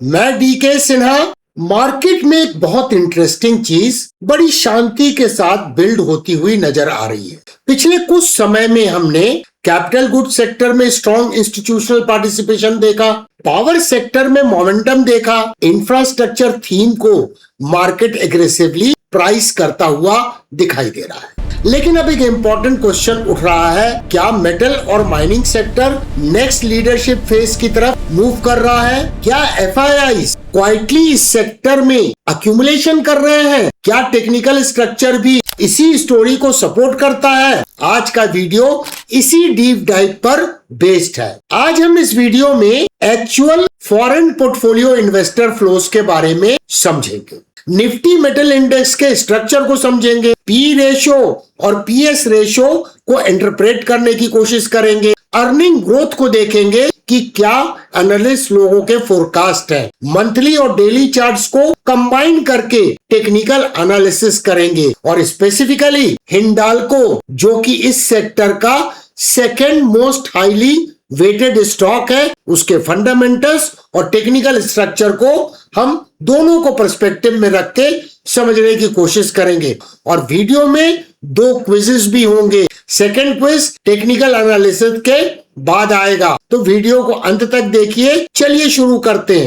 मैं DK Sinha. Market में एक बहुत इंटरेस्टिंग चीज बड़ी शांति के साथ बिल्ड होती हुई नजर आ रही है। पिछले कुछ समय में हमने कैपिटल गुड्स सेक्टर में स्ट्रॉन्ग इंस्टीट्यूशनल पार्टिसिपेशन देखा, पावर सेक्टर में मोमेंटम देखा, इंफ्रास्ट्रक्चर थीम को मार्केट एग्रेसिवली प्राइस करता हुआ दिखाई दे रहा है। लेकिन अब एक इम्पोर्टेंट क्वेश्चन उठ रहा है, क्या मेटल और mining sector next leadership phase की तरफ मूव कर रहा है? क्या एफआईआईज क्वाइटली इस सेक्टर में अक्यूमुलेशन कर रहे हैं? क्या टेक्निकल स्ट्रक्चर भी इसी स्टोरी को सपोर्ट करता है? आज का वीडियो इसी डीप डाइव पर बेस्ड है। आज हम इस वीडियो में actual foreign portfolio investor flows के बारे में समझेंगे, निफ्टी मेटल इंडेक्स के स्ट्रक्चर को समझेंगे, पी रेशो और पीएस रेशो को इंटरप्रेट करने की कोशिश करेंगे, अर्निंग ग्रोथ को देखेंगे कि क्या एनालिस्ट लोगों के फोरकास्ट है, मंथली और डेली चार्ट्स को कंबाइन करके टेक्निकल एनालिसिस करेंगे और स्पेसिफिकली हिंडाल्को जो कि इस सेक्टर का second most highly weighted stock है, उसके फंडामेंटल्स और टेक्निकल स्ट्रक्चर को हम दोनों को पर्सपेक्टिव में रख के समझने की कोशिश करेंगे। और वीडियो में 2 क्विजेस भी होंगे। सेकंड क्विज टेक्निकल एनालिसिस के बाद आएगा, तो वीडियो को अंत तक देखिए। चलिए शुरू करते हैं।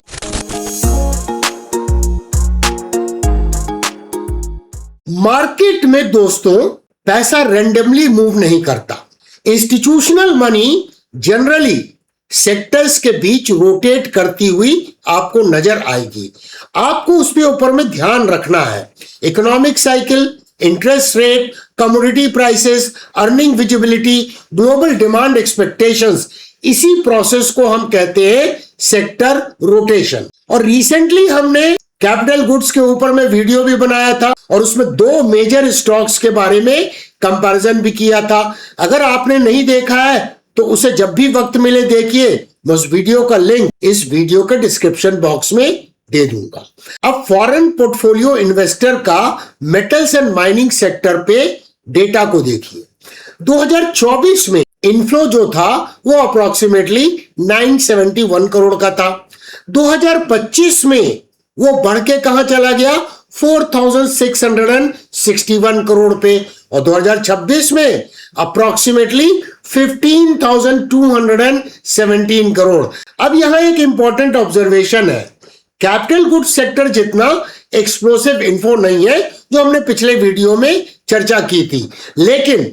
मार्केट में दोस्तों पैसा रैंडमली मूव नहीं करता। इंस्टीट्यूशनल मनी जनरली सेक्टर्स के बीच रोटेट करती हुई आपको नजर आएगी। आपको उसके ऊपर में ध्यान रखना है। Economic cycle, interest rate, commodity prices, earning visibility, global demand expectations, इसी प्रोसेस को हम कहते हैं सेक्टर रोटेशन। और रिसेंटली हमने कैपिटल गुड्स के ऊपर में वीडियो भी बनाया था और उसमें 2 मेजर स्टॉक्स के बारे में कंपैरिजन भी किया था। अगर आपने नहीं देखा है तो उसे जब भी वक्त मिले देखिए। मैं उस वीडियो का लिंक इस वीडियो के डिस्क्रिप्शन बॉक्स में दे दूंगा। अब फॉरेन पोर्टफोलियो इन्वेस्टर का मेटल्स एंड माइनिंग सेक्टर पे डेटा को देखिए। 2024 में इनफ्लो जो था वो अप्रोक्सीमेटली 971 करोड़ का था। 2025 में वो बढ़ के कहां चला गया? 4661 करोड़ पे। और 2026 में अप्रोक्सीमेटली 15,217 करोड़। अब यहां एक इंपॉर्टेंट ऑब्जर्वेशन है, कैपिटल गुड्स सेक्टर जितना एक्सप्लोसिव इन्फो नहीं है जो हमने पिछले वीडियो में चर्चा की थी, लेकिन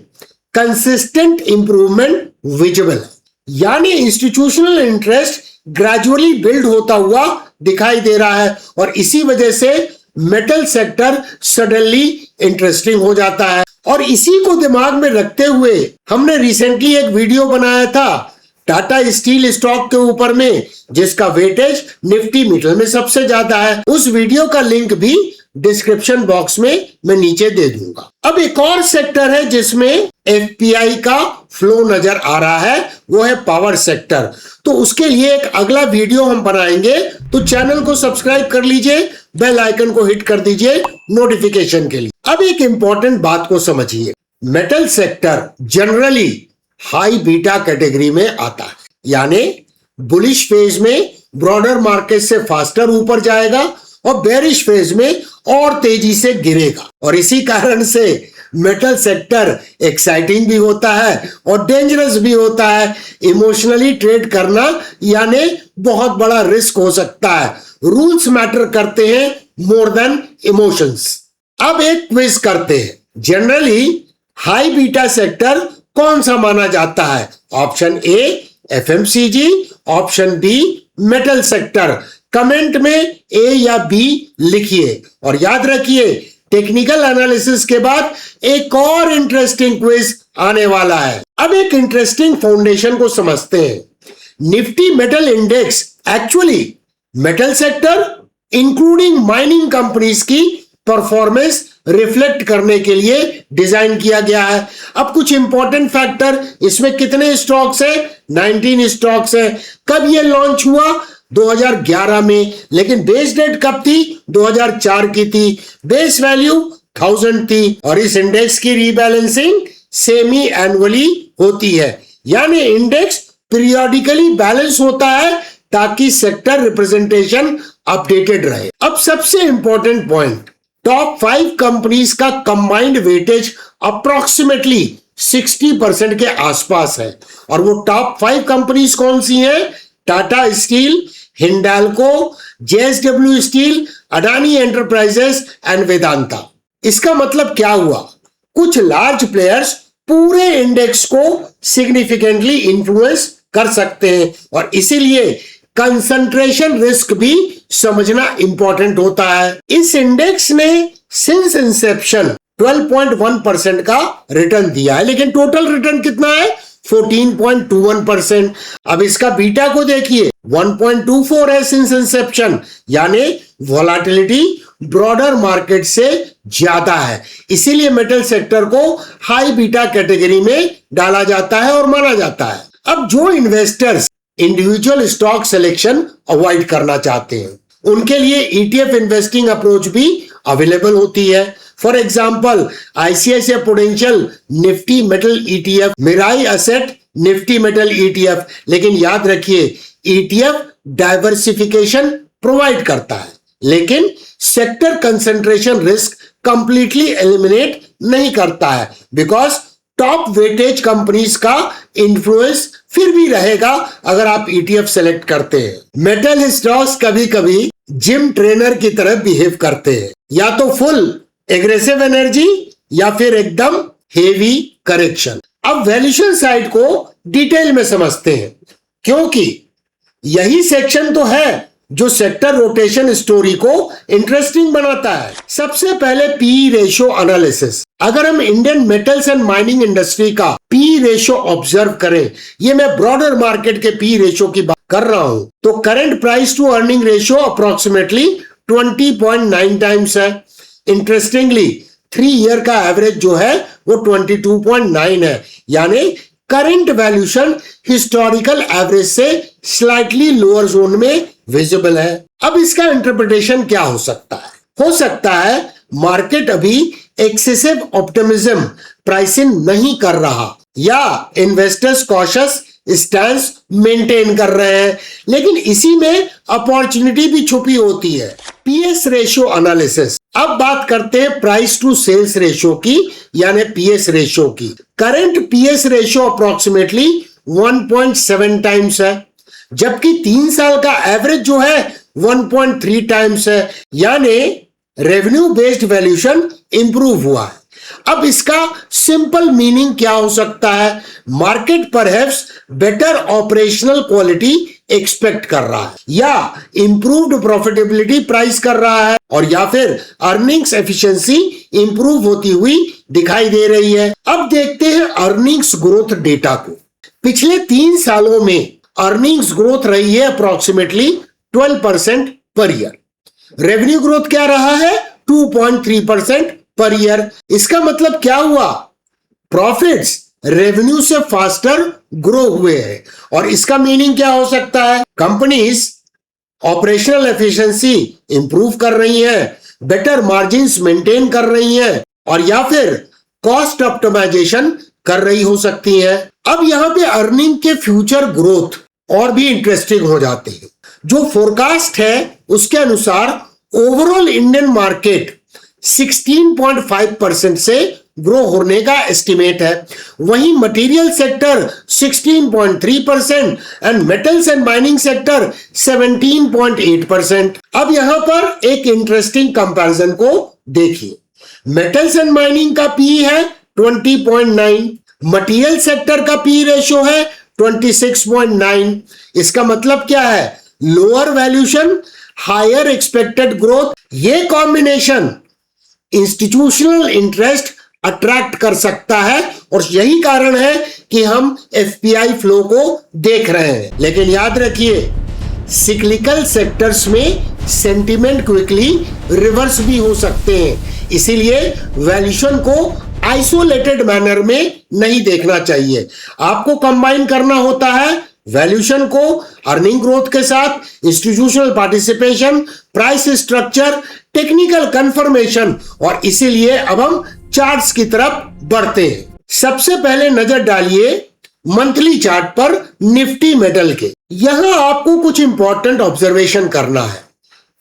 कंसिस्टेंट इंप्रूवमेंट विजिबल है। यानी इंस्टीट्यूशनल इंटरेस्ट ग्रेजुअली बिल्ड होता हुआ दिखाई दे रहा है और इसी वजह से मेटल सेक्टर सडनली इंटरेस्टिंग हो जाता है। और इसी को दिमाग में रखते हुए हमने रिसेंटली एक वीडियो बनाया था टाटा स्टील स्टॉक के ऊपर में, जिसका वेटेज निफ्टी मिडल में सबसे ज्यादा है। उस वीडियो का लिंक भी डिस्क्रिप्शन बॉक्स में मैं नीचे दे दूंगा। अब एक और सेक्टर है जिसमें एफपीआई का फ्लो नजर आ रहा है, वो है पावर सेक्टर। तो उसके लिए एक अगला वीडियो हम बनाएंगे, तो चैनल को सब्सक्राइब कर लीजिए, बेल आइकन को हिट कर दीजिए नोटिफिकेशन के लिए। अब एक इंपॉर्टेंट बात को समझिए, metal sector generally high beta category में आता है, यानी बुलिश फेज में ब्रॉडर मार्केट से फास्टर ऊपर जाएगा और बेरिश फेज में और तेजी से गिरेगा। और इसी कारण से मेटल सेक्टर एक्साइटिंग भी होता है और डेंजरस भी होता है। इमोशनली ट्रेड करना यानी बहुत बड़ा रिस्क हो सकता है। रूल्स मैटर करते हैं मोर देन इमोशंस। अब एक क्विज करते हैं। जनरली हाई बीटा सेक्टर कौन सा माना जाता है? Option A FMCG, option B metal sector. Comment में ए या बी लिखिए और याद रखिए टेक्निकल एनालिसिस के बाद एक और इंटरेस्टिंग क्विज आने वाला है। अब एक इंटरेस्टिंग फाउंडेशन को समझते हैं। Nifty metal index actually metal sector including mining companies की परफॉर्मेंस रिफ्लेक्ट करने के लिए डिजाइन किया गया है। अब कुछ इंपॉर्टेंट फैक्टर, इसमें कितने स्टॉक्स है? 19 स्टॉक्स है। कब ये लॉन्च हुआ? 2011 में। लेकिन बेस डेट कब थी? 2004 की थी। बेस वैल्यू 1000 थी और इस इंडेक्स की रीबैलेंसिंग सेमी एनुअली होती है, यानी इंडेक्स पीरियोडिकली बैलेंस होता है ताकि सेक्टर रिप्रेजेंटेशन अपडेटेड रहे। अब सबसे इंपॉर्टेंट पॉइंट, टॉप 5 कंपनीज का कंबाइंड वेटेज अप्रोक्सीमेटली 60% के आसपास है। और वो टॉप 5 कंपनीज कौन सी हैं? Tata steel, Hindalco, JSW steel, Adani enterprises and Vedanta. इसका मतलब क्या हुआ? कुछ लार्ज प्लेयर्स पूरे इंडेक्स को सिग्निफिकेंटली इन्फ्लुएंस कर सकते हैं और इसीलिए कंसंट्रेशन रिस्क भी समझना इंपॉर्टेंट होता है। इस इंडेक्स ने सिंस इंसेप्शन 12.1% का रिटर्न दिया है, लेकिन टोटल रिटर्न कितना है? 14.21%। अब इसका बीटा को देखिए, 1.24 है सिंस इंसेप्शन, यानी वोलेटिलिटी ब्रॉडर मार्केट से ज्यादा है। इसीलिए मेटल सेक्टर को हाई बीटा कैटेगरी में डाला जाता है और माना जाता है। अब जो investors individual stock selection avoid करना चाहते हैं, उनके लिए ईटीएफ इन्वेस्टिंग अप्रोच भी अवेलेबल होती है। For example, ICICI Prudential Nifty metal ETF, Mirae asset Nifty metal ETF. लेकिन याद रखिए, ईटीएफ डाइवर्सिफिकेशन प्रोवाइड करता है, लेकिन sector concentration risk completely eliminate नहीं करता है, बिकॉज टॉप वेटेज कंपनीज का इंफ्लुएंस फिर भी रहेगा अगर आप ईटीएफ सेलेक्ट करते हैं। मेटल स्टॉक्स कभी कभी जिम ट्रेनर की तरह बिहेव करते हैं, या तो फुल एग्रेसिव एनर्जी या फिर एकदम हेवी करेक्शन। अब वैल्यूएशन साइड को डिटेल में समझते हैं, क्योंकि यही सेक्शन तो है जो सेक्टर रोटेशन स्टोरी को इंटरेस्टिंग बनाता है। सबसे पहले पी रेशियो एनालिसिस। अगर हम Indian metals and mining industry का पी रेशियो ऑब्जर्व करें, ये मैं ब्रॉडर मार्केट के पी रेशियो की बात कर रहा हूं, तो current price to earning ratio approximately 20.9 times है। इंटरेस्टिंगली 3 ईयर का एवरेज जो है वो 22.9 है, यानी करंट वैल्यूएशन हिस्टोरिकल एवरेज से स्लाइटली लोअर जोन में विजिबल है। अब इसका इंटरप्रिटेशन क्या हो सकता है? हो सकता है मार्केट अभी एक्सेसिव ऑप्टिमिज्म प्राइसिंग नहीं कर रहा, या इन्वेस्टर्स कॉशियस स्टैंस मेंटेन कर रहे हैं, लेकिन इसी में अपॉर्चुनिटी भी छुपी होती है। PS ratio analysis. अब बात करते हैं प्राइस टू सेल्स रेशियो की, यानी पीएस रेशियो की। Current PS ratio approximately 1.7 times है, जबकि 3 साल का एवरेज जो है 1.3 टाइम्स है, यानी रेवेन्यू बेस्ड वैल्यूएशन इंप्रूव हुआ है। अब इसका सिंपल मीनिंग क्या हो सकता है? Market perhaps better operational quality expect कर रहा है, या इंप्रूव्ड प्रॉफिटेबिलिटी प्राइस कर रहा है, और या फिर अर्निंग्स एफिशिएंसी इंप्रूव होती हुई दिखाई दे रही है। अब देखते हैं अर्निंग्स ग्रोथ डेटा को। पिछले 3 सालों में अर्निंग्स ग्रोथ रही है approximately 12% per year. Revenue growth क्या रहा है? 2.3% पर ईयर। इसका मतलब क्या हुआ? प्रॉफिट्स रेवेन्यू से फास्टर ग्रो हुए हैं, और इसका मीनिंग क्या हो सकता है? कंपनीज ऑपरेशनल एफिशिएंसी इंप्रूव कर रही हैं, बेटर मार्जिन्स मेंटेन कर रही हैं, और या फिर कॉस्ट ऑप्टिमाइजेशन कर रही हो सकती है। अब यहां पे अर्निंग के फ्यूचर ग्रोथ और भी इंटरेस्टिंग हो जाते हैं। जो फोरकास्ट है उसके अनुसार ओवरऑल इंडियन मार्केट 16.5% से ग्रो होने का एस्टिमेट है, वहीं material sector 16.3% and metals and mining sector 17.8%। अब यहां पर एक इंटरेस्टिंग कंपैरिजन को देखिए। मेटल्स एंड माइनिंग का पी है 20.9, मटेरियल सेक्टर का पी रेशियो है 26.9। इसका मतलब क्या है? Lower valuation, higher expected growth. ये कॉम्बिनेशन इंस्टीट्यूशनल इंटरेस्ट अट्रैक्ट कर सकता है, और यही कारण है कि हम एफपीआई फ्लो को देख रहे हैं। लेकिन याद रखिए, सिक्लिकल सेक्टर्स में सेंटीमेंट क्विकली रिवर्स भी हो सकते हैं, इसीलिए वैल्यूएशन को आइसोलेटेड मैनर में नहीं देखना चाहिए। आपको कंबाइन करना होता है वैल्यूएशन को अर्निंग ग्रोथ के साथ, institutional participation, price structure, technical confirmation, और इसीलिए अब हम चार्ट्स की तरफ बढ़ते हैं। सबसे पहले नजर डालिए मंथली चार्ट पर निफ्टी मेटल के। यहां आपको कुछ इंपॉर्टेंट ऑब्जर्वेशन करना है।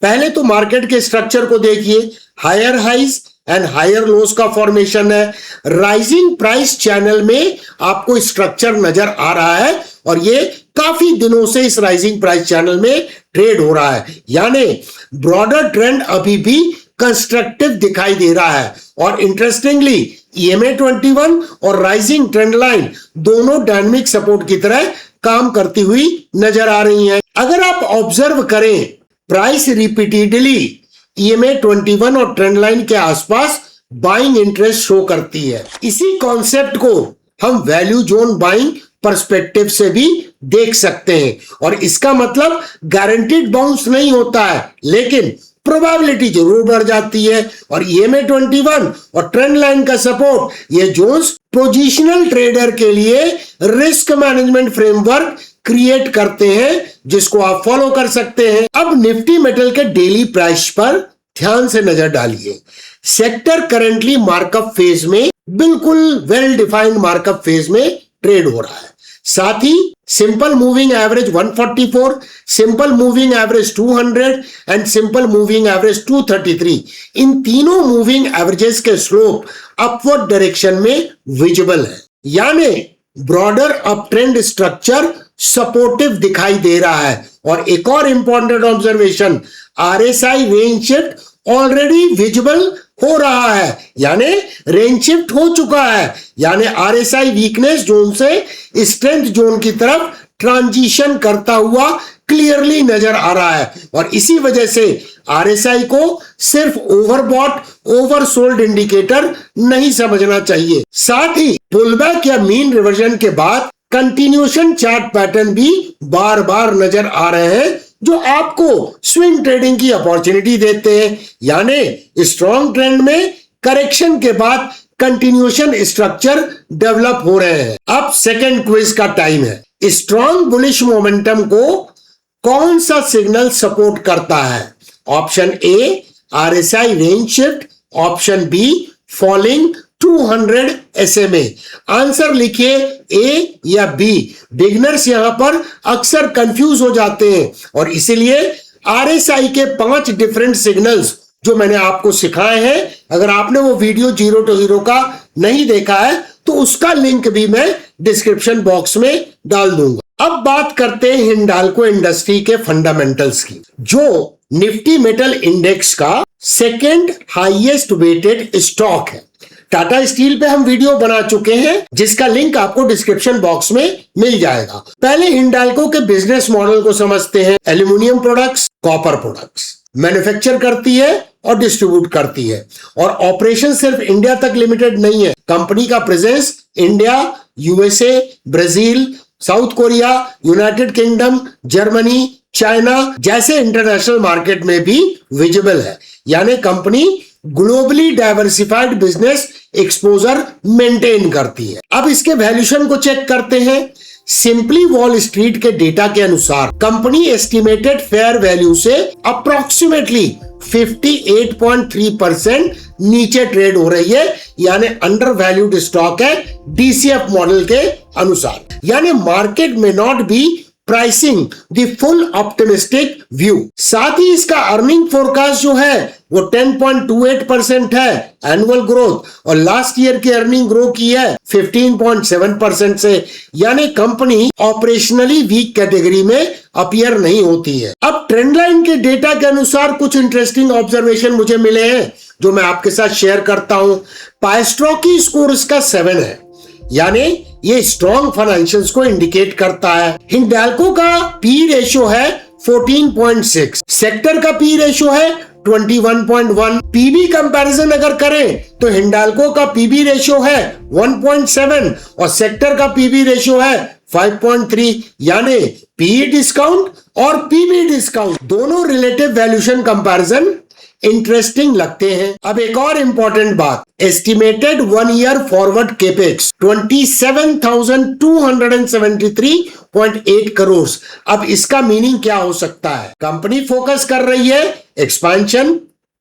पहले तो मार्केट के स्ट्रक्चर को देखिए, higher highs and higher lows का फॉर्मेशन है। राइजिंग प्राइस चैनल में आपको स्ट्रक्चर नजर आ रहा है और ये काफी दिनों से इस राइजिंग प्राइस चैनल में ट्रेड हो रहा है, यानी ब्रॉडर ट्रेंड अभी भी कंस्ट्रक्टिव दिखाई दे रहा है। और इंटरेस्टिंगली EMA 21 और राइजिंग ट्रेंड लाइन दोनों डायनामिक सपोर्ट की तरह काम करती हुई नजर आ रही हैं। अगर आप ऑब्जर्व करें, प्राइस रिपीटेडली EMA 21 और ट्रेंड लाइन के आसपास बाइंग इंटरेस्ट शो करती है। इसी कॉन्सेप्ट को हम वैल्यू जोन बाइंग पर्सपेक्टिव से भी देख सकते हैं और इसका मतलब गारंटीड बाउंस नहीं होता है, लेकिन प्रोबेबिलिटी जरूर बढ़ जाती है। और EMA 21 और ट्रेंड लाइन का सपोर्ट, ये जोन्स पोजिशनल ट्रेडर के लिए रिस्क मैनेजमेंट फ्रेमवर्क क्रिएट करते हैं जिसको आप फॉलो कर सकते हैं। अब निफ्टी मेटल के डेली प्राइस पर ध्यान से नजर डालिए। सेक्टर करंटली मार्कअप फेज में, बिल्कुल वेल डिफाइंड मार्कअप फेज में ट्रेड हो रहा है। साथ ही simple moving average 144, simple moving average 200 and simple moving average 233, इन तीनों मूविंग एवरेजेस के स्लोप अपवर्ड डायरेक्शन में विजिबल है, यानी broader up trend structure supportive दिखाई दे रहा है। और एक और important observation, RSI range shift already visible हो रहा है, यानी रेंज शिफ्ट हो चुका है, यानी RSI वीकनेस जोन से स्ट्रेंथ जोन की तरफ ट्रांजिशन करता हुआ क्लियरली नजर आ रहा है। और इसी वजह से RSI को सिर्फ ओवरबॉट, ओवरसोल्ड इंडिकेटर नहीं समझना चाहिए। साथ ही पुलबैक या मीन रिवर्जन के बाद कंटिन्यूएशन चार्ट पैटर्न भी बार बार नजर आ रहे हैं जो आपको स्विंग ट्रेडिंग की अपॉर्चुनिटी देते हैं, यानी स्ट्रॉन्ग ट्रेंड में करेक्शन के बाद कंटिन्यूएशन स्ट्रक्चर डेवलप हो रहे हैं। अब सेकंड क्विज का टाइम है। स्ट्रॉन्ग बुलिश मोमेंटम को कौन सा सिग्नल सपोर्ट करता है? Option A RSI range shift, option be falling 200 SMA। Answer लिखिए ए या बी। बिगनर्स यहां पर अक्सर कंफ्यूज हो जाते हैं और इसीलिए RSI के 5 डिफरेंट सिग्नल्स जो मैंने आपको सिखाए हैं, अगर आपने वो वीडियो 0 to Hero का नहीं देखा है तो उसका लिंक भी मैं डिस्क्रिप्शन बॉक्स में डाल दूंगा। अब बात करते हैं हिंडाल्को इंडस्ट्री के फंडामेंटल्स की, जो निफ्टी मेटल इंडेक्स का सेकेंड हाईएस्ट वेटेड स्टॉक है। टाटा स्टील पे हम वीडियो बना चुके हैं जिसका लिंक आपको डिस्क्रिप्शन बॉक्स में मिल जाएगा। पहले हिंडाल्को के बिजनेस मॉडल को समझते हैं। Aluminium products, copper products manufacture करती है और डिस्ट्रीब्यूट करती है और ऑपरेशन सिर्फ इंडिया तक लिमिटेड नहीं है। कंपनी का presence India, USA, Brazil, south Korea, United kingdom, Germany, China जैसे इंटरनेशनल मार्केट में भी विजिबल है, यानी company globally diversified business exposure maintain करती है। अब इसके वैल्यूएशन को चेक करते हैं। सिंपली वॉल स्ट्रीट के डेटा के अनुसार कंपनी एस्टिमेटेड फेयर वैल्यू से अप्रोक्सीमेटली 58.3% नीचे ट्रेड हो रही है, यानी अंडर वैल्यूड स्टॉक है DCF मॉडल के अनुसार, यानी मार्केट में not be pricing the full optimistic view. साथ ही इसका अर्निंग फोरकास्ट जो है वो 10.28% है एनुअल ग्रोथ, और लास्ट ईयर की अर्निंग ग्रो की है 15.7% से, यानी कंपनी ऑपरेशनली वीक कैटेगरी में अपीयर नहीं होती है। अब ट्रेंड लाइन के डेटा के अनुसार कुछ इंटरेस्टिंग ऑब्जर्वेशन मुझे मिले हैं जो मैं आपके साथ शेयर करता हूं। पाइस्ट्रॉकी स्कोर इसका 7 है, यानी ये स्ट्रॉन्ग फाइनेंशियल्स को इंडिकेट करता है। हिंडाल्को का पी रेशियो है 14.6, सेक्टर का पी रेशियो है 21.1। पीबी कंपैरिजन अगर करें तो हिंडाल्को का पीबी रेशियो है 1.7 और सेक्टर का पीबी रेशियो है 5.3, यानी पीई डिस्काउंट और पीबी डिस्काउंट दोनों रिलेटिव वैल्यूएशन कंपैरिजन इंटरेस्टिंग लगते हैं। अब एक और इंपॉर्टेंट बात, estimated 1 year forward capex 27,273.8 crore. अब इसका मीनिंग क्या हो सकता है? कंपनी फोकस कर रही है expansion,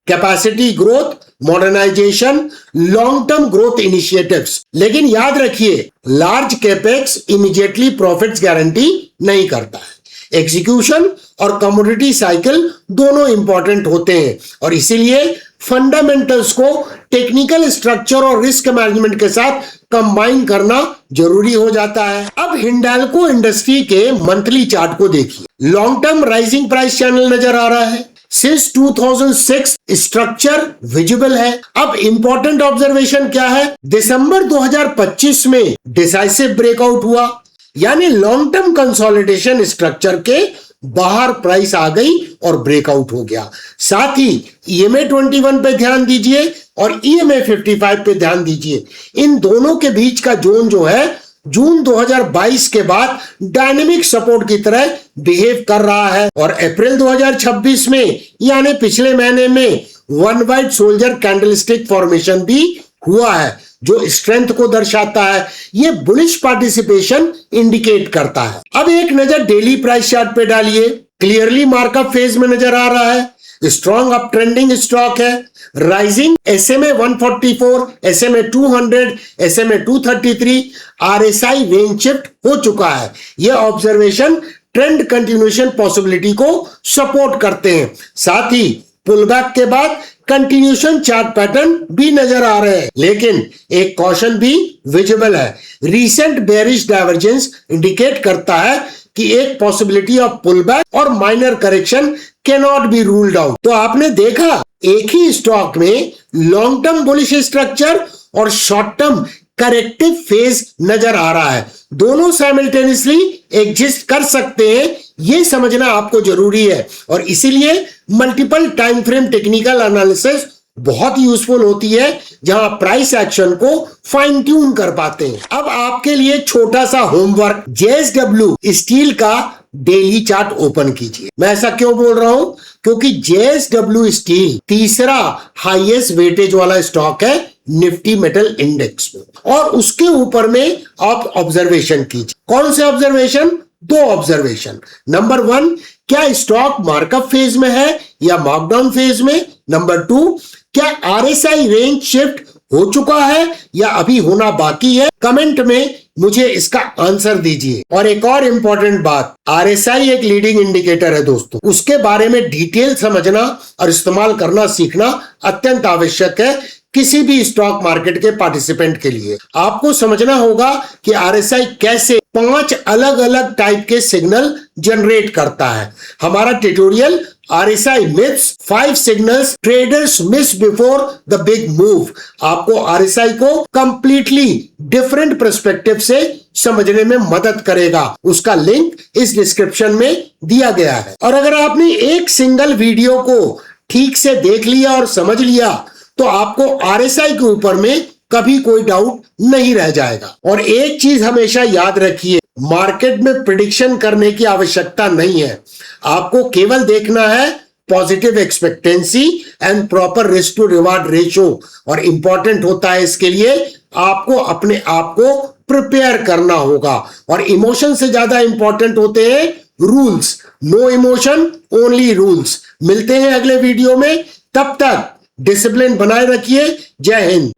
capacity growth, modernisation, long term growth initiatives, लेकिन याद रखिए large capex immediately profits guarantee नहीं करता है। एग्जीक्यूशन और कमोडिटी साइकिल दोनों इंपॉर्टेंट होते हैं और इसीलिए फंडामेंटल्स को टेक्निकल स्ट्रक्चर और रिस्क मैनेजमेंट के साथ कंबाइन करना जरूरी हो जाता है। अब हिंडाल्को इंडस्ट्री के मंथली चार्ट को देखिए। Long term rising price channel नजर आ रहा है। सिंस 2006 स्ट्रक्चर विजिबल है। अब इंपॉर्टेंट ऑब्जर्वेशन क्या है, दिसंबर 2025 में डिसाइसिव ब्रेकआउट हुआ, यानी लॉन्ग टर्म कंसोलिडेशन स्ट्रक्चर के बाहर प्राइस आ गई और ब्रेकआउट हो गया। साथ ही EMA 21 पे ध्यान दीजिए और EMA 55 पे ध्यान दीजिए। इन दोनों के बीच का जोन जो है जून 2022 के बाद डायनेमिक सपोर्ट की तरह बिहेव कर रहा है और अप्रैल 2026 में यानी पिछले महीने में one white soldier candlestick formation भी हुआ है जो स्ट्रेंथ को दर्शाता है। ये बुलिश पार्टिसिपेशन इंडिकेट करता है। अब एक नजर डेली प्राइस चार्ट पे डालिए। क्लियरली मार्कअप फेज में नजर आ रहा है। स्ट्रॉन्ग अप ट्रेंडिंग स्टॉक है। Rising SMA 144, SMA 200, SMA 233, RSI range shift हो चुका है। यह ऑब्जर्वेशन ट्रेंड कंटिन्यूएशन पॉसिबिलिटी को सपोर्ट करते हैं। साथ ही पुलबैक के बाद कंटिन्यूएशन चार्ट पैटर्न भी नजर आ रहे हैं, लेकिन एक कॉशन भी विजिबल है। रीसेंट बेयरिश डाइवर्जेंस इंडिकेट करता है कि एक पॉसिबिलिटी ऑफ पुलबैक और minor correction can not be ruled out. तो आपने देखा एक ही स्टॉक में लॉन्ग टर्म बुलिश स्ट्रक्चर और शॉर्ट टर्म करेक्टिव फेज नजर आ रहा है। दोनों साइमल्टेनियसली एग्जिस्ट कर सकते हैं, यह समझना आपको जरूरी है और इसीलिए multiple time frame technical analysis बहुत यूजफुल होती है जहां प्राइस एक्शन को फाइन ट्यून कर पाते हैं। अब आपके लिए छोटा सा होमवर्क, JSW स्टील का डेली चार्ट ओपन कीजिए। मैं ऐसा क्यों बोल रहा हूं, क्योंकि JSW स्टील तीसरा हाईएस्ट वेटेज वाला स्टॉक है निफ्टी मेटल इंडेक्स में और उसके ऊपर में आप ऑब्जर्वेशन कीजिए। कौन से ऑब्जर्वेशन? दो ऑब्जर्वेशन। नंबर 1, क्या स्टॉक मार्कअप फेज में है या मार्कडाउन फेज में? नंबर 2, क्या RSI रेंज शिफ्ट हो चुका है या अभी होना बाकी है? कमेंट में मुझे इसका आंसर दीजिए। और एक और इंपॉर्टेंट बात, RSI एक लीडिंग इंडिकेटर है दोस्तों, उसके बारे में डिटेल समझना और इस्तेमाल करना सीखना अत्यंत आवश्यक है किसी भी स्टॉक मार्केट के पार्टिसिपेंट के लिए। आपको समझना होगा कि RSI कैसे 5 अलग अलग टाइप के सिग्नल जनरेट करता है। हमारा tutorial RSI myths 5 signals traders miss before the big move आपको RSI को कंप्लीटली डिफरेंट पर्सपेक्टिव से समझने में मदद करेगा। उसका लिंक इस डिस्क्रिप्शन में दिया गया है। और अगर आपने एक सिंगल वीडियो को ठीक से देख लिया और समझ लिया तो आपको RSI के ऊपर में कभी कोई डाउट नहीं रह जाएगा। और एक चीज हमेशा याद रखिए, मार्केट में प्रिडिक्शन करने की आवश्यकता नहीं है। आपको केवल देखना है positive expectancy and proper risk to reward ratio. और इंपॉर्टेंट होता है इसके लिए आपको अपने आप को प्रिपेयर करना होगा। और इमोशन से ज्यादा इंपॉर्टेंट होते हैं rules. No emotion, only rules. मिलते हैं अगले वीडियो में, तब तक डिसिप्लिन बनाए रखिए। जय हिंद।